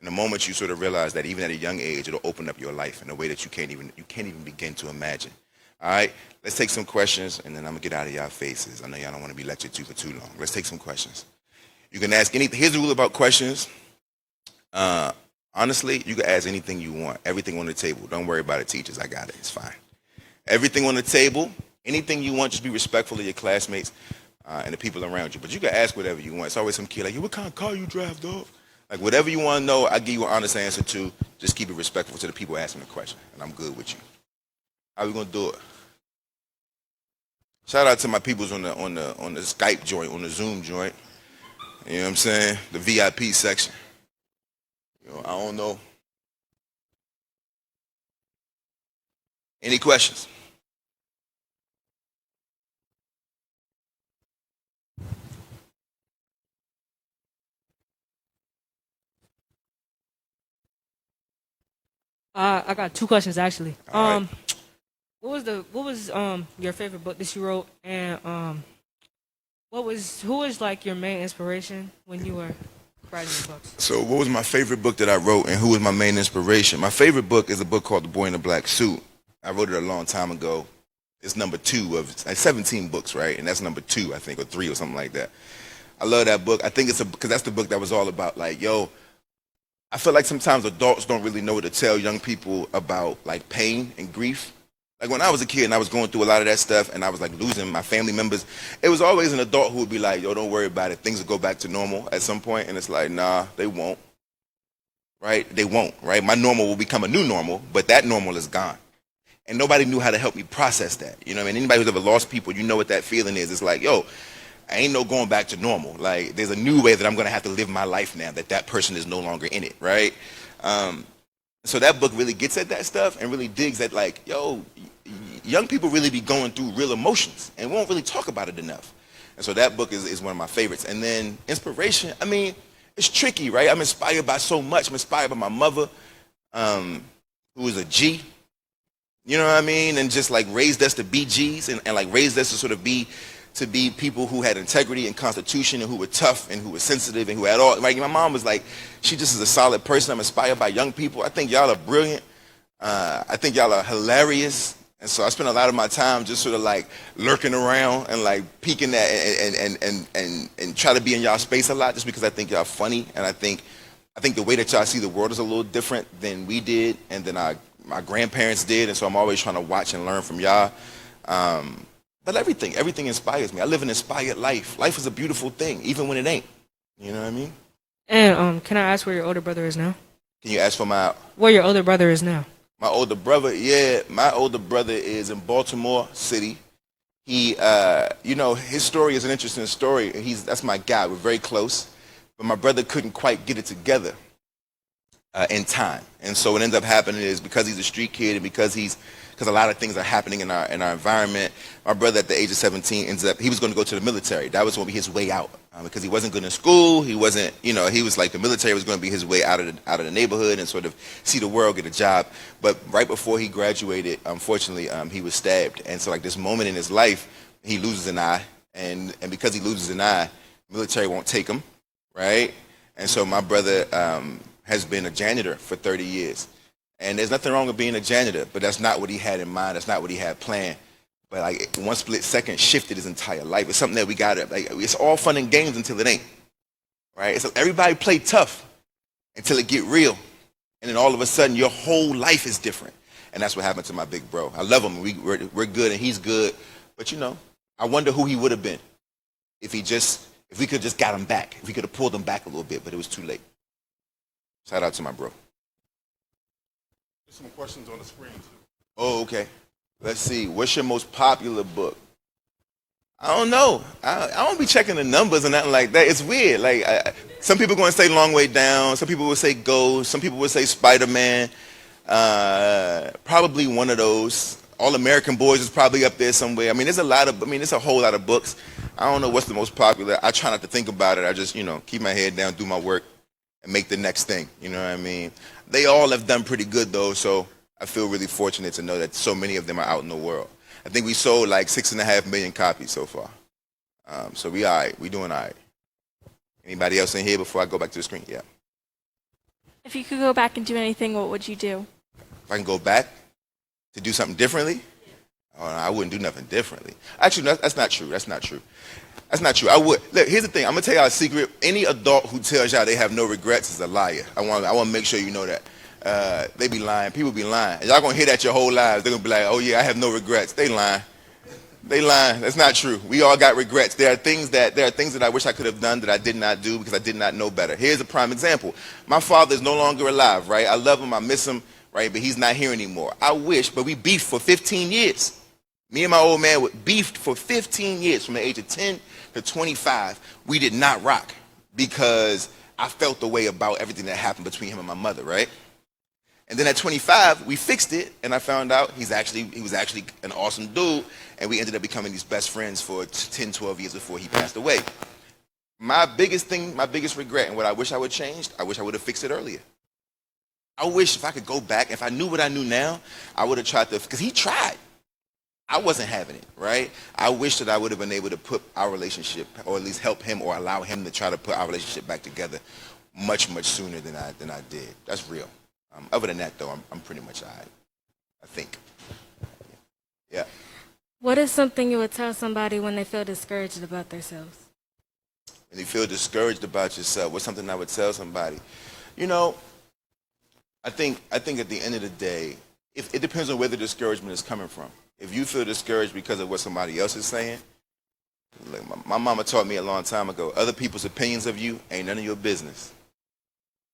And the moment you sort of realize that even at a young age, it'll open up your life in a way that you can't even begin to imagine. All right, let's take some questions, and then I'm gonna get out of y'all faces. I know y'all don't want to be lectured to for too long. Let's take some questions. You can ask anything. Here's the rule about questions. Honestly, you can ask anything you want. Everything on the table. Don't worry about it, teachers. I got it. It's fine. Everything on the table. Anything you want. Just be respectful of your classmates and the people around you. But you can ask whatever you want. It's always some kid like, "Yo, what kind of car you drive, dog?" Like, whatever you want to know, I give you an honest answer to. Just keep it respectful to the people asking the question, and I'm good with you. How we gonna do it? Shout out to my peoples on the Skype joint, on the Zoom joint. You know what I'm saying? The VIP section. I don't know. Any questions? I got two questions actually. All right. What was your favorite book that you wrote, and who was like your main inspiration when you were writing your books? So what was my favorite book that I wrote, and who was my main inspiration? My favorite book is a book called The Boy in the Black Suit. I wrote it a long time ago. It's number 2 of 17 books, right? And that's number 2, I think, or 3 or something like that. I love that book. I think because that's the book that was all about I feel like sometimes adults don't really know what to tell young people about pain and grief. Like when I was a kid and I was going through a lot of that stuff and I was losing my family members, it was always an adult who would be like, "Yo, don't worry about it. Things will go back to normal at some point." And it's like, nah, they won't. Right? They won't, right? My normal will become a new normal, but that normal is gone. And nobody knew how to help me process that. You know what I mean? Anybody who's ever lost people, you know what that feeling is. It's like, yo, I ain't no going back to normal. There's a new way that I'm going to have to live my life now that person is no longer in it, right? So that book really gets at that stuff and really digs at young people really be going through real emotions and won't really talk about it enough. And so that book is one of my favorites. And then inspiration, I mean, it's tricky, right? I'm inspired by so much. I'm inspired by my mother, who is a G, you know what I mean? And just raised us to be G's and raised us to sort of be people who had integrity and constitution and who were tough and who were sensitive and who had all, my mom was she just is a solid person. I'm inspired by young people. I think y'all are brilliant. I think y'all are hilarious. And so I spend a lot of my time just sort of lurking around and peeking at and try to be in y'all space a lot just because I think y'all funny. And I think the way that y'all see the world is a little different than we did and than my grandparents did. And so I'm always trying to watch and learn from y'all. But everything inspires me. I live an inspired life. Life is a beautiful thing, even when it ain't. You know what I mean? And can I ask where your older brother is now? Can you ask for where your older brother is now? My older brother? Yeah, my older brother is in Baltimore City. He, his story is an interesting story. That's my guy. We're very close. But my brother couldn't quite get it together. in time. And so what ends up happening is because he's a street kid and because a lot of things are happening in our environment. My brother at the age of 17 he was going to go to the military. That was going to be his way out because he wasn't good in school. He wasn't, he was like the military was going to be his way out of the neighborhood and sort of see the world, get a job. But right before he graduated, unfortunately, he was stabbed. And so like this moment in his life, he loses an eye, and because he loses an eye, military won't take him, right? And so my brother has been a janitor for 30 years. And there's nothing wrong with being a janitor, but that's not what he had in mind. That's not what he had planned. But like one split second shifted his entire life. It's something that we gotta, like, it's all fun and games until it ain't, right? So everybody play tough until it get real. And then all of a sudden your whole life is different. And that's what happened to my big bro. I love him. We're good and he's good. But I wonder who he would have been if we could just got him back, if we could have pulled him back a little bit, but it was too late. Shout out to my bro. There's some questions on the screen, too. Oh, okay. Let's see. What's your most popular book? I don't know. I don't be checking the numbers or nothing like that. It's weird. Like some people going to say Long Way Down. Some people will say Ghost. Some people will say Spider-Man. Probably one of those. All American Boys is probably up there somewhere. I mean, there's a whole lot of books. I don't know what's the most popular. I try not to think about it. I just, keep my head down, do my work, and make the next thing. You know what I mean? They all have done pretty good, though, so I feel really fortunate to know that so many of them are out in the world. I think we sold like 6.5 million copies so far. So we all right. We doing all right. Anybody else in here before I go back to the screen? Yeah. If you could go back and do anything, what would you do? If I can go back to do something differently? Oh, no, I wouldn't do nothing differently. Actually, that's not true. That's not true. That's not true. I would. Look, here's the thing. I'm going to tell y'all a secret. Any adult who tells y'all they have no regrets is a liar. I want to make sure you know that. They be lying. People be lying. And y'all going to hear that your whole lives. They're going to be like, oh, yeah, I have no regrets. They lying. They lying. That's not true. We all got regrets. There are things that I wish I could have done that I did not do because I did not know better. Here's a prime example. My father is no longer alive, right? I love him. I miss him, right? But he's not here anymore. I wish, but we beefed for 15 years. Me and my old man beefed for 15 years from the age of 10 to 25. We did not rock because I felt the way about everything that happened between him and my mother, right? And then at 25, we fixed it, and I found out he was actually an awesome dude, and we ended up becoming these best friends for 10, 12 years before he passed away. My biggest regret, and what I wish I would change, I wish I would have fixed it earlier. I wish if I could go back, if I knew what I knew now, I would have tried to, because he tried. I wasn't having it, right? I wish that I would have been able to put our relationship, or at least help him or allow him to try to put our relationship back together much, much sooner than I did. That's real. Other than that, though, I'm pretty much all right, I think. Yeah. What is something you would tell somebody when they feel discouraged about themselves? When you feel discouraged about yourself, what's something I would tell somebody? I think at the end of the day, it depends on where the discouragement is coming from. If you feel discouraged because of what somebody else is saying, like my mama taught me a long time ago, other people's opinions of you ain't none of your business.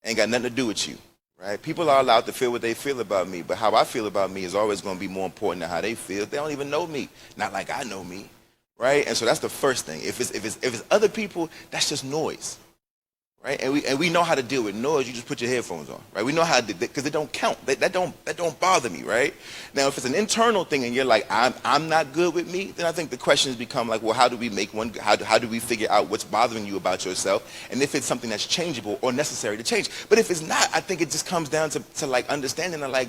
Ain't got nothing to do with you, right? People are allowed to feel what they feel about me, but how I feel about me is always going to be more important than how they feel. They don't even know me, not like I know me, right? And so that's the first thing. If it's other people, that's just noise. Right? And we know how to deal with noise. You just put your headphones on, right? We know how to, because it don't count. That don't bother me, right? Now, if it's an internal thing and you're like, I'm not good with me, then I think the questions become like, well, how do we make one? How do we figure out what's bothering you about yourself? And if it's something that's changeable or necessary to change. But if it's not, I think it just comes down to like understanding that like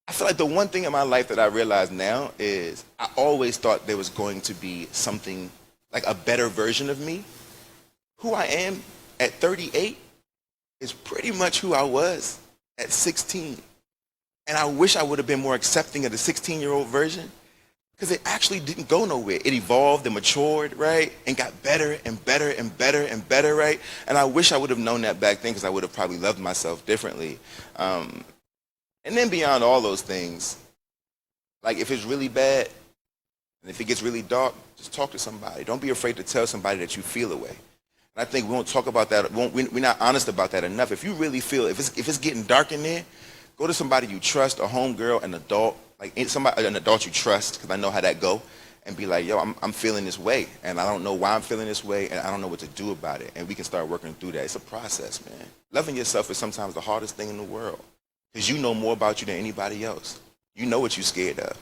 I feel like the one thing in my life that I realize now is I always thought there was going to be something like a better version of me. Who I am at 38 is pretty much who I was at 16. And I wish I would have been more accepting of the 16-year-old version because it actually didn't go nowhere. It evolved and matured, right? And got better and better and better and better, right? And I wish I would have known that back then because I would have probably loved myself differently. And then beyond all those things, like if it's really bad and if it gets really dark, just talk to somebody. Don't be afraid to tell somebody that you feel away. I think we won't talk about that. We're not honest about that enough. If you really feel, if it's getting dark in there, go to somebody you trust, a homegirl, an adult, like an adult you trust, because I know how that go, and be like, yo, I'm feeling this way, and I don't know why I'm feeling this way, and I don't know what to do about it. And we can start working through that. It's a process, man. Loving yourself is sometimes the hardest thing in the world because you know more about you than anybody else. You know what you're scared of.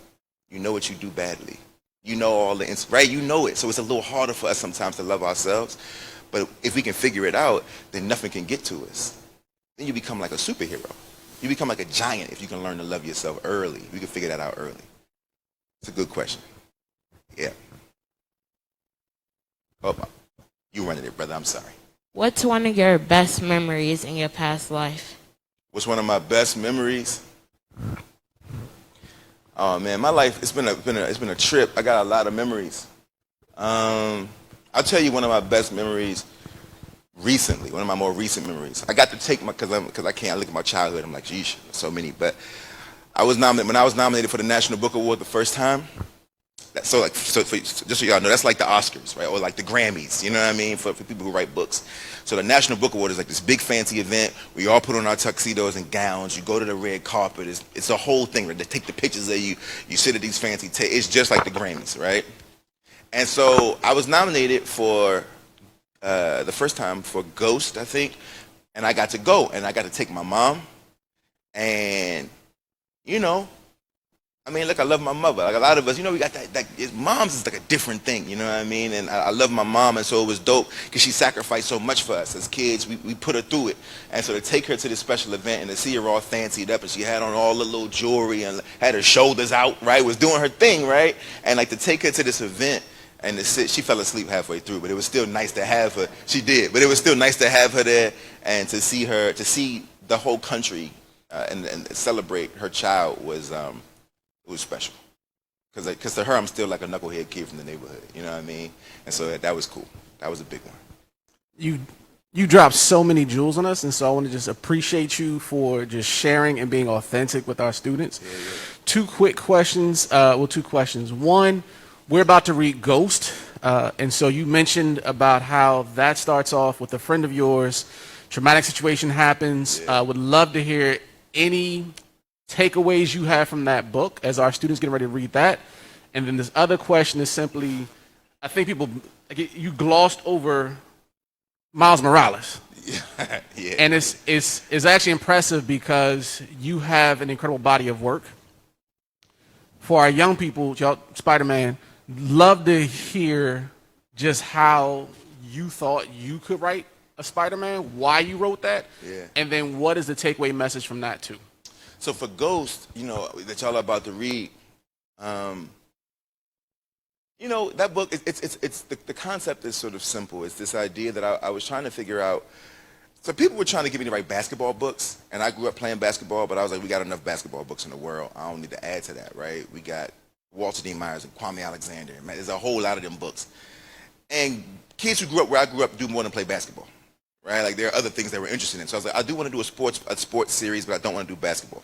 You know what you do badly. You know all the, right? You know it. So it's a little harder for us sometimes to love ourselves. But if we can figure it out, then nothing can get to us. Then you become like a superhero. You become like a giant if you can learn to love yourself early. You can figure that out early. It's a good question. Yeah. Oh, you running it, brother. I'm sorry. What's one of your best memories in your past life? What's one of my best memories? Oh man, my life, it's been a trip. I got a lot of memories. I'll tell you one of my best memories recently, one of my more recent memories. I got to take my, because I look at my childhood, I'm like, geez, so many. But I was nominated, when I was nominated for the National Book Award the first time. Just so y'all know, that's like the Oscars, right? Or like the Grammys, you know what I mean, for people who write books. So the National Book Award is like this big fancy event. We all put on our tuxedos and gowns. You go to the red carpet. It's a whole thing, right? They take the pictures of you. You sit at these fancy tables. It's just like the Grammys, right? And so I was nominated for the first time for Ghost, I think, and I got to go, and I got to take my mom, and you know, I mean, look, I love my mother. Like a lot of us, you know, we got that moms is like a different thing, you know what I mean? And I love my mom, and so it was dope because she sacrificed so much for us as kids. We put her through it. And so to take her to this special event and to see her all fancied up, and she had on all the little jewelry and had her shoulders out, right, was doing her thing, right? And like to take her to this event and to sit, she fell asleep halfway through, but it was still nice to have her. She did, but it was still nice to have her there and to see her, to see the whole country and celebrate her child was, it was special, because to her, I'm still like a knucklehead kid from the neighborhood, you know what I mean? And so that was cool. That was a big one. You dropped so many jewels on us, and so I want to just appreciate you for just sharing and being authentic with our students. Yeah. Two quick questions. Two questions. One, we're about to read Ghost, and so you mentioned about how that starts off with a friend of yours. Traumatic situation happens. Yeah. Would love to hear any takeaways you have from that book as our students get ready to read that. And then this other question is simply, I think you glossed over Miles Morales. Yeah. And it's actually impressive because you have an incredible body of work. For our young people, y'all, Spider-Man, love to hear just how you thought you could write a Spider-Man, why you wrote that, Yeah. and then what is the takeaway message from that too? So for Ghost, you know, that y'all are about to read, you know, that book, it's the concept is sort of simple. It's this idea that I was trying to figure out. So people were trying to get me to write basketball books, and I grew up playing basketball, but I was like, we got enough basketball books in the world. I don't need to add to that, right? We got Walter D. Myers and Kwame Alexander. Man, there's a whole lot of them books. And kids who grew up where I grew up do more than play basketball, right? Like there are other things they were interested in. So I was like, I do want to do a sports series, but I don't want to do basketball.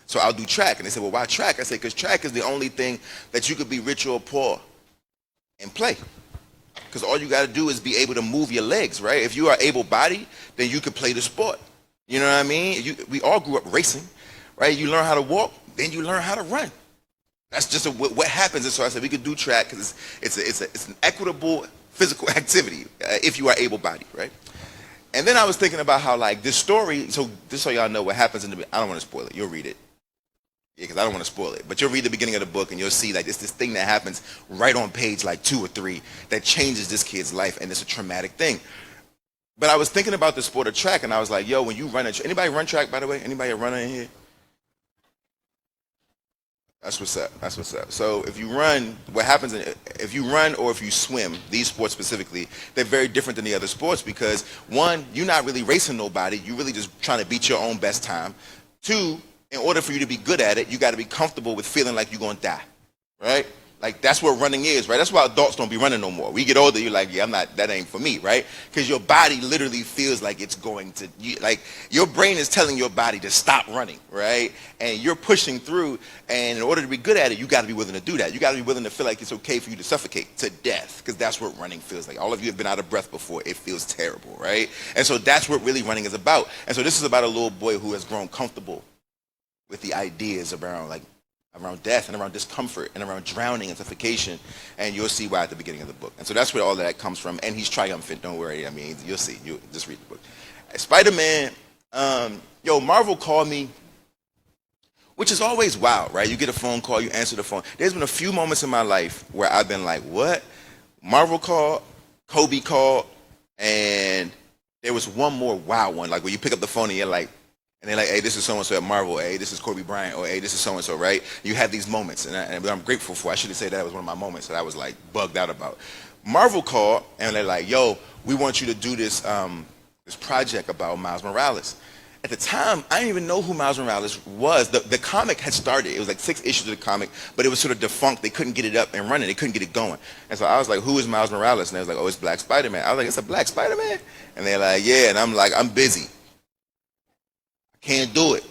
So I'll do track. And they said, well, why track? I said, because track is the only thing that you could be rich or poor and play. Because all you got to do is be able to move your legs, right? If you are able-bodied, then you can play the sport. You know what I mean? We all grew up racing, right? You learn how to walk, then you learn how to run. That's just what happens. And so I said we could do track because it's an equitable physical activity if you are able-bodied, right? And then I was thinking about how like this story. So just so y'all know what happens in the. I don't want to spoil it. You'll read it. Yeah, because I don't want to spoil it. But you'll read the beginning of the book and you'll see like it's this thing that happens right on page like 2 or 3 that changes this kid's life, and it's a traumatic thing. But I was thinking about the sport of track, and I was like, yo, when you run anybody run track, by the way? Anybody a runner in here? That's what's up. That's what's up. So if you run, what happens if you run or if you swim, these sports specifically, they're very different than the other sports because one, you're not really racing nobody. You're really just trying to beat your own best time. 2, in order for you to be good at it, you got to be comfortable with feeling like you're going to die, right? Like that's what running is, right? That's why adults don't be running no more. We get older, you're like, yeah, that ain't for me, right? Because your body literally feels like it's going to, like your brain is telling your body to stop running, right? And you're pushing through, and in order to be good at it, you got to be willing to do that. You got to be willing to feel like it's okay for you to suffocate to death, because that's what running feels like. All of you have been out of breath before. It feels terrible, right? And so that's what really running is about. And so this is about a little boy who has grown comfortable with the ideas around like around death and around discomfort and around drowning and suffocation, and you'll see why at the beginning of the book. And so that's where all of that comes from, and he's triumphant, don't worry. I mean, you'll see. You just read the book. Spider-Man, Marvel called me, which is always wild, right? You get a phone call, you answer the phone. There's been a few moments in my life where I've been like, what? Marvel called, Kobe called, and there was one more wild one, like where you pick up the phone and you're like, and they're like, hey, this is so-and-so at Marvel. Hey, this is Kobe Bryant. Or, hey, this is so-and-so, right? You have these moments, and I'm grateful for. I shouldn't say that was one of my moments that I was, like, bugged out about. Marvel called, and they're like, yo, we want you to do this this project about Miles Morales. At the time, I didn't even know who Miles Morales was. The comic had started. It was like 6 issues of the comic, but it was sort of defunct. They couldn't get it up and running. They couldn't get it going. And so I was like, who is Miles Morales? And they was like, oh, it's Black Spider-Man. I was like, it's a Black Spider-Man? And they're like, yeah. And I'm like, I'm busy. Can't do it,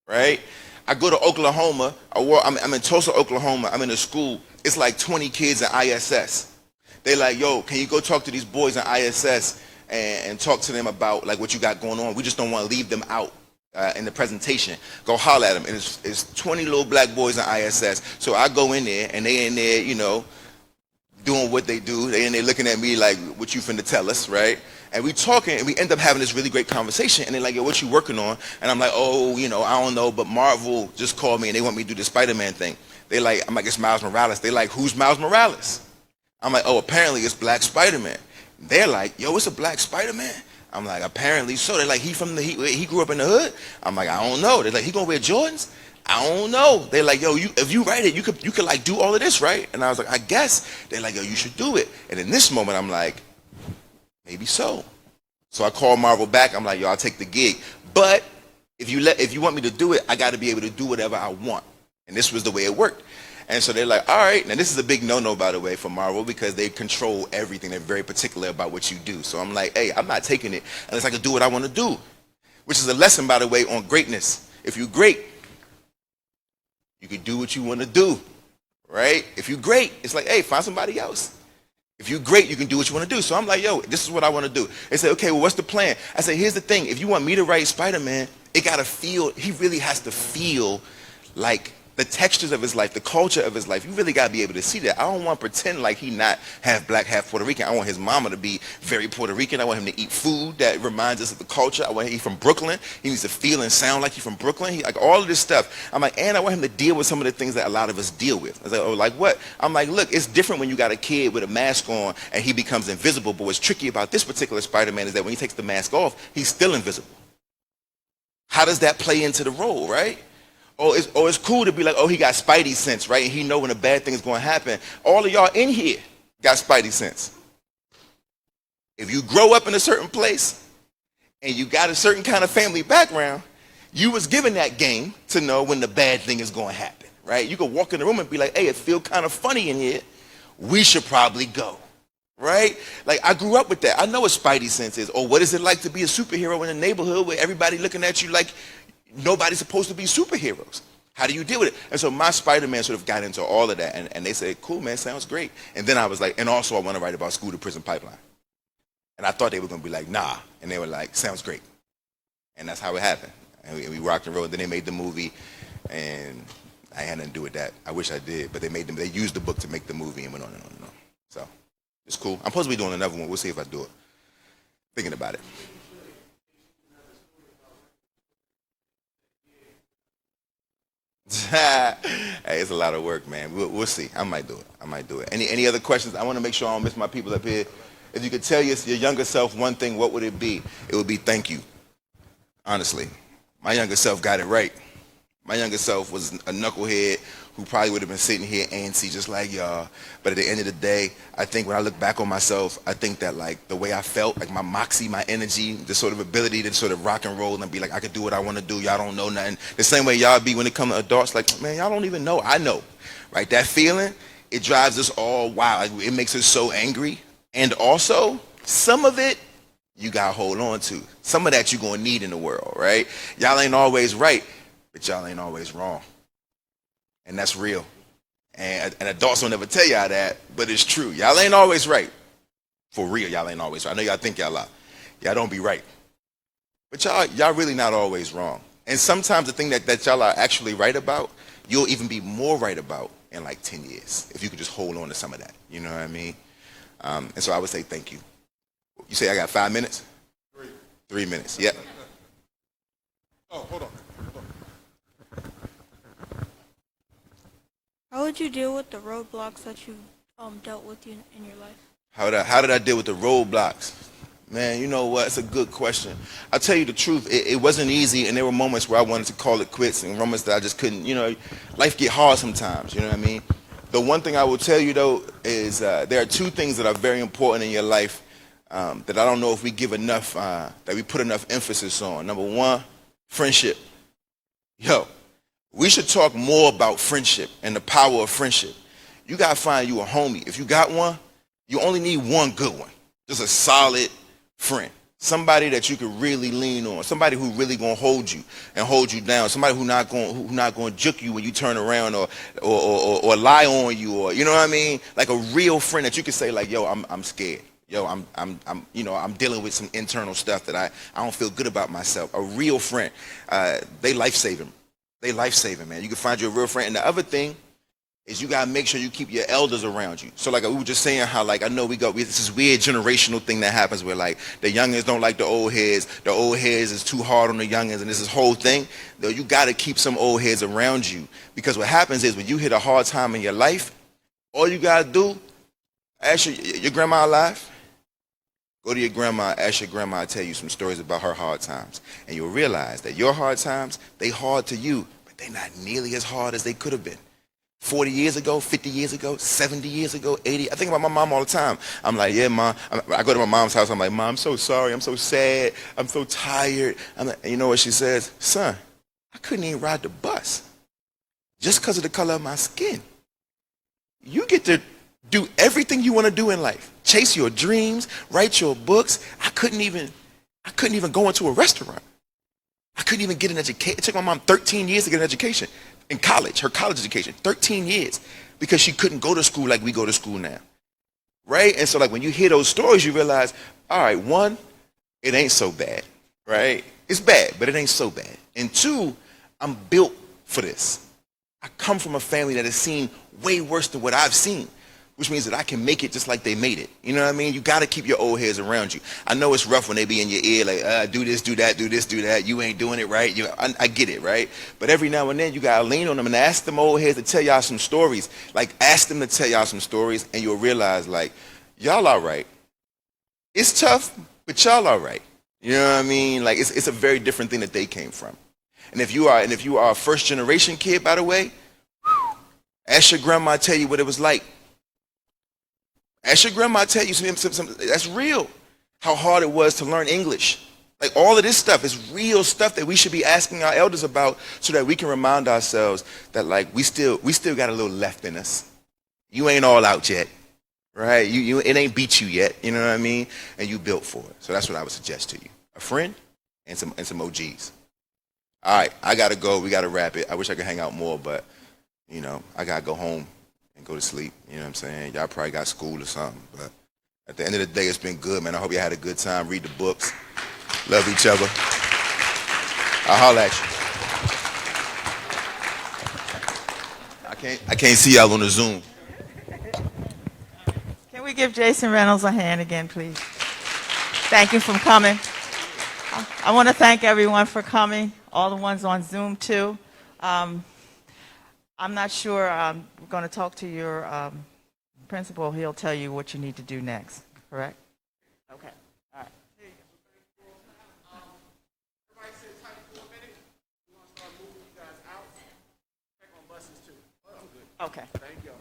right? I go to Oklahoma. I'm in Tulsa, Oklahoma. I'm in a school. It's like 20 kids at ISS. They like, yo, can you go talk to these boys at ISS and talk to them about like what you got going on? We just don't want to leave them out in the presentation. Go holler at them. And it's 20 little black boys in ISS. So I go in there, and they in there, doing what they do. They in there looking at me like, what you finna tell us, right? And we talking, and we end up having this really great conversation. And they're like, yo, what you working on? And I'm like, oh, I don't know, but Marvel just called me, and they want me to do the Spider-Man thing. I'm like, it's Miles Morales. They like, who's Miles Morales? I'm like, oh, apparently it's Black Spider-Man. They're like, yo, it's a Black Spider-Man? I'm like, apparently so. They're like, he grew up in the hood? I'm like, I don't know. They're like, he gonna wear Jordans? I don't know. They're like, yo, if you write it, you could like do all of this, right? And I was like, I guess. They're like, yo, you should do it. And in this moment, I'm like, maybe so. So I call Marvel back. I'm like, yo, I'll take the gig. But if you want me to do it, I got to be able to do whatever I want. And this was the way it worked. And so they're like, all right. Now, this is a big no-no, by the way, for Marvel, because they control everything. They're very particular about what you do. So I'm like, hey, I'm not taking it unless I can do what I want to do, which is a lesson, by the way, on greatness. If you're great, you can do what you want to do, right? If you're great, it's like, hey, find somebody else. If you're great, you can do what you want to do. So I'm like, yo, this is what I want to do. They say, okay, well, what's the plan? I say, here's the thing. If you want me to write Spider-Man, he really has to feel like the textures of his life, the culture of his life. You really got to be able to see that. I don't want to pretend like he not half black, half Puerto Rican. I want his mama to be very Puerto Rican. I want him to eat food that reminds us of the culture. I want him from Brooklyn. He needs to feel and sound like he's from Brooklyn. Like all of this stuff. I'm like, and I want him to deal with some of the things that a lot of us deal with. I was like, oh, like what? I'm like, look, it's different when you got a kid with a mask on and he becomes invisible. But what's tricky about this particular Spider-Man is that when he takes the mask off, he's still invisible. How does that play into the role, right? It's cool to be like, oh, he got Spidey sense, right? And he know when a bad thing is going to happen. All of y'all in here got Spidey sense. If you grow up in a certain place and you got a certain kind of family background, you was given that game to know when the bad thing is going to happen, right? You could walk in the room and be like, hey, it feel kind of funny in here. We should probably go, right? Like, I grew up with that. I know what Spidey sense is. Or what is it like to be a superhero in a neighborhood where everybody looking at you like nobody's supposed to be superheroes? How do you deal with it? And so my Spider-Man sort of got into all of that. And they said, cool, man, sounds great. And then I was like, and also I want to write about school to prison pipeline. And I thought they were going to be like, nah. And they were like, sounds great. And that's how it happened. And we rocked and rolled. Then they made the movie. And I had nothing to do with that. I wish I did. But they used the book to make the movie and went on and on and on. So it's cool. I'm supposed to be doing another one. We'll see if I do it. Thinking about it. Hey, it's a lot of work, man. We'll see. I might do it. Any other questions? I want to make sure I don't miss my people up here. If you could tell your younger self one thing, what would it be? It would be thank you. Honestly, my younger self got it right. My younger self was a knucklehead who probably would have been sitting here antsy just like y'all. But at the end of the day, I think when I look back on myself, I think that like the way I felt, like my moxie, my energy, the sort of ability to sort of rock and roll and be like, I could do what I want to do. Y'all don't know nothing. The same way y'all be when it comes to adults, like, man, y'all don't even know. I know, right? That feeling, it drives us all wild. Like, it makes us so angry. And also, some of it, you got to hold on to. Some of that you're going to need in the world, right? Y'all ain't always right, but y'all ain't always wrong. And that's real. And adults don't ever tell y'all that, but it's true. Y'all ain't always right. For real, y'all ain't always right. I know y'all think y'all are. Y'all don't be right. But y'all really not always wrong. And sometimes the thing that y'all are actually right about, you'll even be more right about in like 10 years if you could just hold on to some of that. You know what I mean? And so I would say thank you. You say I got 5 minutes? 3 minutes. Yep. Oh, hold on. How would you deal with the roadblocks that you dealt with in your life? How did I deal with the roadblocks? Man, you know what? It's a good question. I'll tell you the truth. It wasn't easy, and there were moments where I wanted to call it quits, and moments that I just couldn't. You know, life get hard sometimes. You know what I mean? The one thing I will tell you though is there are two things that are very important in your life that I don't know if we give enough, that we put enough emphasis on. Number one, friendship. Yo, we should talk more about friendship and the power of friendship. You gotta find you a homie. If you got one, you only need one good one. Just a solid friend. Somebody that you can really lean on. Somebody who really gonna hold you and hold you down. Somebody who not gonna juke you when you turn around or lie on you, or you know what I mean? Like a real friend that you can say like, yo, I'm scared. Yo, I'm dealing with some internal stuff that I don't feel good about myself. A real friend. They life saving. They life saving, man. You can find you a real friend. And the other thing is you gotta make sure you keep your elders around you. So like we were just saying how like I know this is weird generational thing that happens where like the youngins don't like the old heads is too hard on the youngins, and this whole thing. Though you gotta keep some old heads around you, because what happens is when you hit a hard time in your life, all you gotta do, ask your grandma alive. Go to your grandma, ask your grandma to tell you some stories about her hard times, and you'll realize that your hard times, they hard to you, but they're not nearly as hard as they could have been. 40 years ago, 50 years ago, 70 years ago, 80. I think about my mom all the time. I'm like, yeah, Mom. I go to my mom's house. I'm like, Mom, I'm so sorry. I'm so sad. I'm so tired. And you know what she says? Son, I couldn't even ride the bus just because of the color of my skin. You get to do everything you want to do in life. Chase your dreams, write your books. I couldn't even go into a restaurant. I couldn't even get an education. It took my mom 13 years to get an education in college, her college education, 13 years, because she couldn't go to school like we go to school now, right? And so like when you hear those stories, you realize, all right, one, it ain't so bad, right? It's bad, but it ain't so bad. And two, I'm built for this. I come from a family that has seen way worse than what I've seen, which means that I can make it just like they made it. You know what I mean? You got to keep your old heads around you. I know it's rough when they be in your ear, like, do this, do that, do this, do that. You ain't doing it right. I get it, right? But every now and then, you got to lean on them and ask them old heads to tell y'all some stories. Like, ask them to tell y'all some stories, and you'll realize, like, y'all all right. It's tough, but y'all all right. You know what I mean? Like, it's a very different thing that they came from. And if you are a first-generation kid, by the way, ask your grandma to tell you what it was like. Ask your grandma to tell you some that's real. How hard it was to learn English. Like all of this stuff is real stuff that we should be asking our elders about, so that we can remind ourselves that like we still got a little left in us. You ain't all out yet, right? It ain't beat you yet. You know what I mean? And you built for it. So that's what I would suggest to you: a friend and some OGs. All right, I gotta go. We gotta wrap it. I wish I could hang out more, but you know I gotta go home and go to sleep. You know what I'm saying? Y'all probably got school or something. But at the end of the day, it's been good, man. I hope you had a good time. Read the books. Love each other. I'll holler at you. I can't see y'all on the Zoom. Can we give Jason Reynolds a hand again, please? Thank you for coming. I want to thank everyone for coming, all the ones on Zoom too. I'm not sure. We're going to talk to your principal. He'll tell you what you need to do next, correct? Okay. All right. Everybody sit tight for a minute. We want to start moving you guys out. Check on buses too. I'm good. Okay. Thank you.